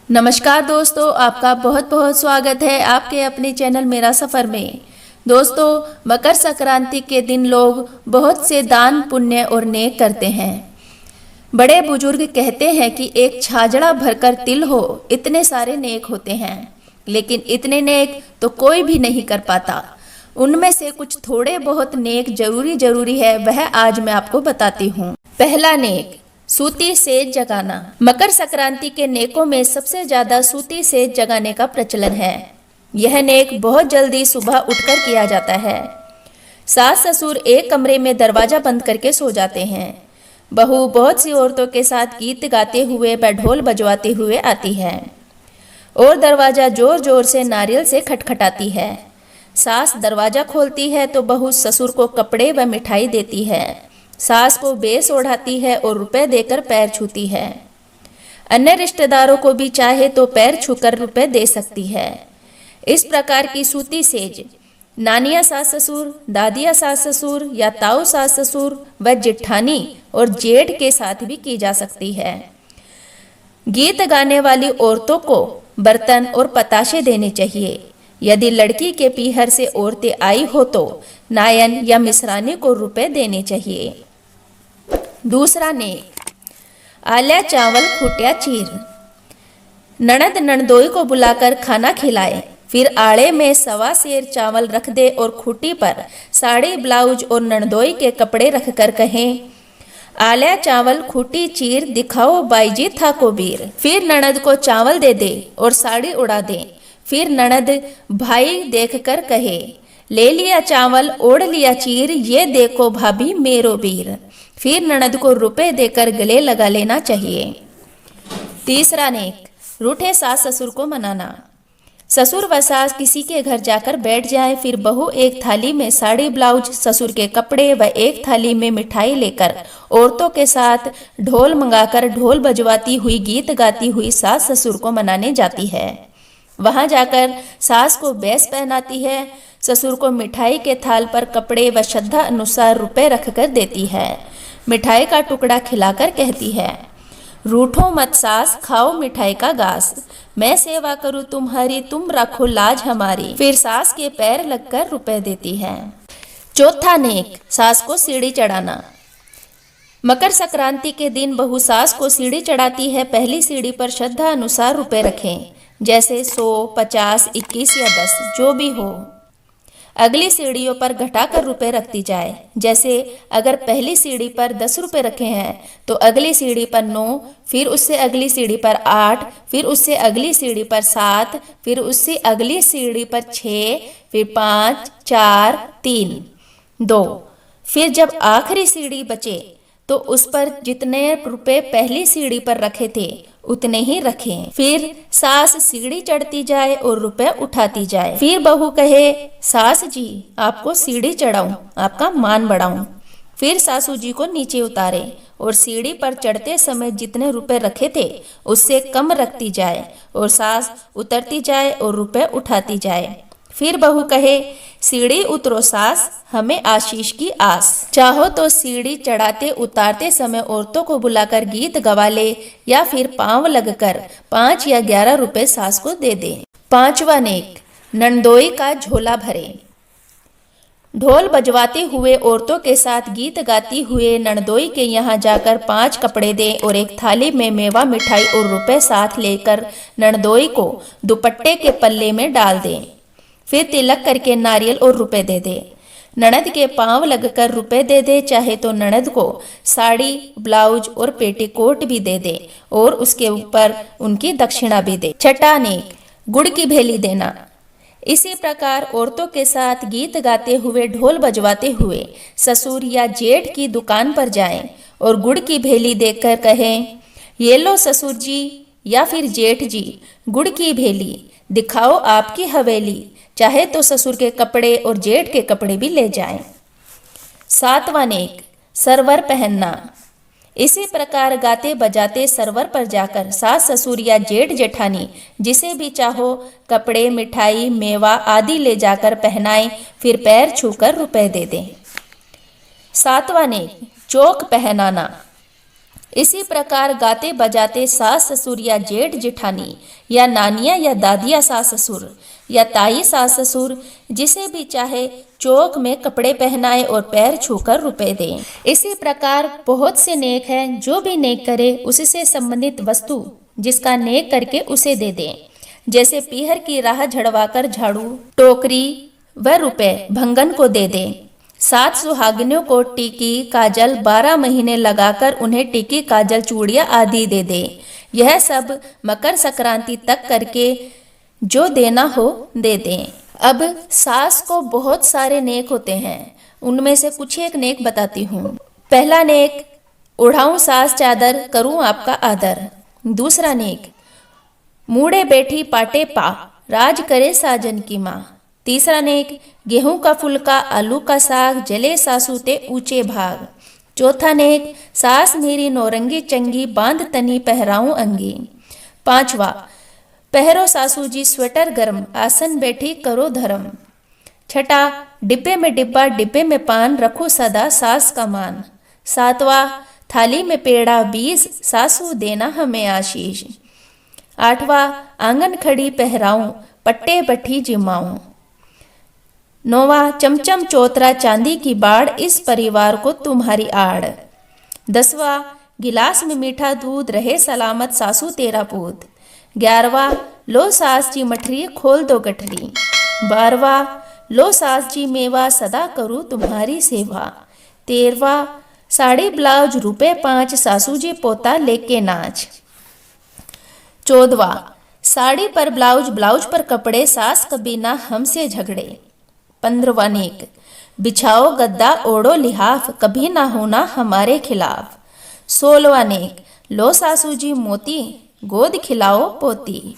नमस्कार दोस्तों, आपका बहुत बहुत स्वागत है आपके अपने चैनल मेरा सफ़र में। दोस्तों, मकर संक्रांति के दिन लोग बहुत से दान पुण्य और नेक करते हैं। बड़े बुजुर्ग कहते हैं कि एक छाजड़ा भरकर तिल हो, इतने सारे नेक होते हैं, लेकिन इतने नेक तो कोई भी नहीं कर पाता। उनमें से कुछ थोड़े बहुत नेक जरूरी है, वह आज मैं आपको बताती हूँ। पहला नेक, सूती सेज जगाना। मकर संक्रांति के नेकों में सबसे ज्यादा सूती सेज जगाने का प्रचलन है। यह नेक बहुत जल्दी सुबह उठकर किया जाता है। सास ससुर एक कमरे में दरवाजा बंद करके सो जाते हैं। बहू बहुत सी औरतों के साथ गीत गाते हुए व ढोल बजवाते हुए आती है और दरवाजा जोर जोर से नारियल से खटखटाती है। सास दरवाजा खोलती है तो बहू ससुर को कपड़े व मिठाई देती है। सास को बेस ओढ़ाती है और रुपए देकर पैर छूती है। अन्य रिश्तेदारों को भी चाहे तो पैर छूकर रुपए दे सकती है। इस प्रकार की सूती सेज नानिया सास ससुर, दादिया सास ससुर या ताऊ सास ससुर व जिठानी और जेठ के साथ भी की जा सकती है। गीत गाने वाली औरतों को बर्तन और पताशे देने चाहिए। यदि लड़की के पीहर से औरतें आई हो तो नायन या मिसराने को रुपए देने चाहिए। दूसरा नेक, आल्या चावल खूटिया चीर। ननद ननदोई को बुलाकर खाना खिलाए, फिर आड़े में 1.25 सेर चावल रख दे और खूटी पर साड़ी ब्लाउज और ननदोई के कपड़े रखकर कहें, आल्या चावल खूटी चीर दिखाओ बाईजी था को बीर। फिर ननद को चावल दे दे और साड़ी उड़ा दे। फिर ननद भाई देखकर कहे, ले लिया चावल ओढ़ लिया चीर, ये देखो भाभी मेरो बीर। फिर ननद को रुपए देकर गले लगा लेना चाहिए। तीसरा नेक, रूठे सास ससुर को मनाना। ससुर व सास किसी के घर जाकर बैठ जाए, फिर बहू एक थाली में साड़ी ब्लाउज, ससुर के कपड़े व एक थाली में मिठाई लेकर औरतों के साथ ढोल मंगाकर ढोल बजवाती हुई गीत गाती हुई सास ससुर को मनाने जाती है। वहां जाकर सास को बेस पहनाती है, ससुर को मिठाई के थाल पर कपड़े व श्रद्धा अनुसार रुपए रखकर देती है। मिठाई का टुकड़ा खिलाकर कहती है, रूठो मत सास खाओ मिठाई का घास, मैं सेवा करूँ तुम्हारी तुम रखो लाज हमारी। फिर सास के पैर लगकर रुपए देती है। चौथा नेक, सास को सीढ़ी चढ़ाना। मकर संक्रांति के दिन बहू सास को सीढ़ी चढ़ाती है। पहली सीढ़ी पर श्रद्धा अनुसार रुपए रखें, जैसे 100, 50, 21 या 10 जो भी हो। अगली सीढ़ियों पर घटाकर रुपए रखती जाए, जैसे अगर पहली सीढ़ी पर 10 रुपए रखे हैं तो अगली सीढ़ी पर 9, फिर उससे अगली सीढ़ी पर 8, फिर उससे अगली सीढ़ी पर 7, फिर उससे अगली सीढ़ी पर 6, फिर 5, 4, 3, 2। फिर जब आखिरी सीढ़ी बचे तो उस पर जितने रुपए पहली सीढ़ी पर रखे थे उतने ही रखें। फिर सास सीढ़ी चढ़ती जाए और रुपए उठाती जाए। फिर बहू कहे, सास जी आपको सीढ़ी चढ़ाऊं, आपका मान बढ़ाऊं। फिर सासू जी को नीचे उतारे और सीढ़ी पर चढ़ते समय जितने रुपए रखे थे उससे कम रखती जाए और सास उतरती जाए और रुपए उठाती जाए। फिर बहू कहे, सीढ़ी उतरो सास हमें आशीष की आस। चाहो तो सीढ़ी चढ़ाते उतारते समय औरतों को बुलाकर गीत गवा ले या फिर पांव लगकर 5 या 11 रुपए सास को दे दे। पांचवा नेक, नंदोई का झोला भरे। ढोल बजवाते हुए औरतों के साथ गीत गाती हुए नंदोई के यहाँ जाकर 5 कपड़े दें और एक थाली में मेवा मिठाई और रुपए साथ लेकर नंदोई को दुपट्टे के पल्ले में डाल दें। फिर तिलक करके नारियल और रुपए दे दे। ननद के पांव लगकर रुपए दे दे, चाहे तो ननद को साड़ी ब्लाउज और पेटीकोट भी दे दे और उसके ऊपर उनकी दक्षिणा भी दे। छठा नेक, गुड़ की भेली देना। इसी प्रकार औरतों के साथ गीत गाते हुए ढोल बजवाते हुए ससुर या जेठ की दुकान पर जाएं और गुड़ की भेली देकर कहें, ये लो ससुर जी या फिर जेठ जी गुड़ की भेली, दिखाओ आपकी हवेली। चाहे तो ससुर के कपड़े और जेठ के कपड़े भी ले जाएं। सातवां नेक, सरवर पहनना। इसी प्रकार गाते बजाते सरवर पर जाकर सास ससुर या जेठ जेठानी जिसे भी चाहो कपड़े मिठाई मेवा आदि ले जाकर पहनाएं, फिर पैर छूकर रुपए दे दें। सातवां नेक, चौक पहनाना। इसी प्रकार गाते बजाते सास ससुर या जेठ जेठानी या नानिया या दादिया सास ससुर या ताई सास ससुर जिसे भी चाहे चौक में कपड़े पहनाए और पैर छूकर रुपए दें। इसी प्रकार बहुत से नेक हैं, जो भी नेक करे उससे संबंधित वस्तु जिसका नेक करके उसे दे दें। जैसे पीहर की राह झड़वाकर झाड़ू, टोकरी व रुपए भंगन को दे दें। 7 सुहागिनों को टीकी काजल 12 महीने लगाकर उन्हें टीकी काजल चूड़ियां आदि दे दे। यह सब मकर संक्रांति तक करके जो देना हो दे दें। अब सास को बहुत सारे नेक होते हैं, उनमें से कुछ एक नेक बताती हूँ। पहला नेक, उड़ाऊं सास चादर करूं आपका आदर। दूसरा नेक, मूड़े बैठी पाटे पा राज करे साजन की माँ। तीसरा नेक, गेहूं का फुलका आलू का साग जले सासू ते ऊंचे भाग। चौथा नेक, सास मेरी नौरंगी चंगी बांध तनी पहराऊं अंगी। पांचवा, पहरो सासू जी स्वेटर गर्म आसन बैठी करो धर्म। छठा, डिब्बे में डिब्बा डिब्बे में पान रखो सदा सास का मान। सातवां, थाली में पेड़ा 20 सासू देना हमें आशीष। आठवां, आंगन खड़ी पहराऊं पट्टे बठी जिमाऊं। नौवां, चमचम चौतरा चांदी की बाड़ इस परिवार को तुम्हारी आड़। 10वां, गिलास में मीठा दूध रहे सलामत सासू तेरा पूत। 11वां, लो सास जी मठरी खोल दो गठरी। 12वां, लो सास जी मेवा सदा करूँ तुम्हारी सेवा। 13वां, साड़ी ब्लाउज रुपए 5 सासू जी पोता लेके नाच। 14वां, साड़ी पर ब्लाउज ब्लाउज पर कपड़े सास कभी ना हमसे झगड़े। 15वां नेक, बिछाओ गद्दा ओढ़ो लिहाफ कभी ना होना हमारे खिलाफ। 16वां नेक, लो सासू जी मोती गोद खिलाओ पोती।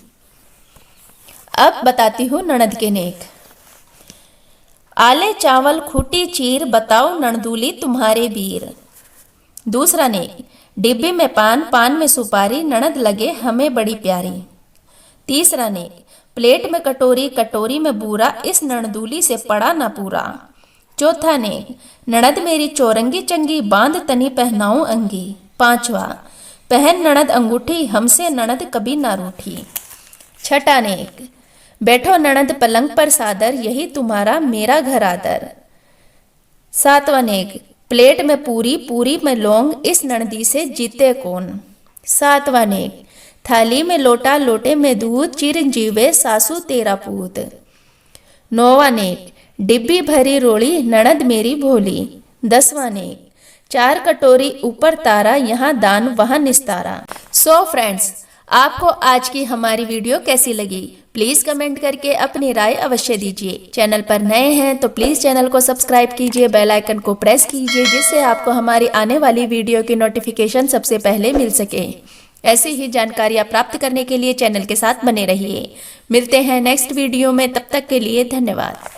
अब बताती हूँ ननद के नेक। आले चावल खूटी चीर बताओ नणदूली तुम्हारे बीर। दूसरा नेक, डिब्बे में पान पान में सुपारी ननद लगे हमें बड़ी प्यारी। तीसरा नेक, प्लेट में कटोरी कटोरी में बूरा इस नणदूली से पड़ा ना पूरा। चौथा नेक, ननद मेरी चौरंगी चंगी बांध तनी पहनाऊं अंगी। 5वां, पहन ननद अंगूठी हमसे ननद कभी ना रूठी। 6ठा नेक, बैठो ननद पलंग पर सादर यही तुम्हारा मेरा घर आदर। 7वां नेक, प्लेट में पूरी पूरी में लौंग इस ननदी से जीते कौन। 7वां नेक, थाली में लोटा लोटे में दूध चिरंजीवे सासू तेरा पूत। 9वां नेक, डिब्बी भरी रोली ननद मेरी भोली। 10वां नेक, 4 कटोरी ऊपर तारा यहाँ दान वहाँ निस्तारा। सो फ्रेंड्स, आपको आज की हमारी वीडियो कैसी लगी? प्लीज़ कमेंट करके अपनी राय अवश्य दीजिए। चैनल पर नए हैं तो प्लीज़ चैनल को सब्सक्राइब कीजिए, बेल आइकन को प्रेस कीजिए जिससे आपको हमारी आने वाली वीडियो की नोटिफिकेशन सबसे पहले मिल सके। ऐसी ही जानकारियाँ प्राप्त करने के लिए चैनल के साथ बने रहिए। मिलते हैं नेक्स्ट वीडियो में, तब तक के लिए धन्यवाद।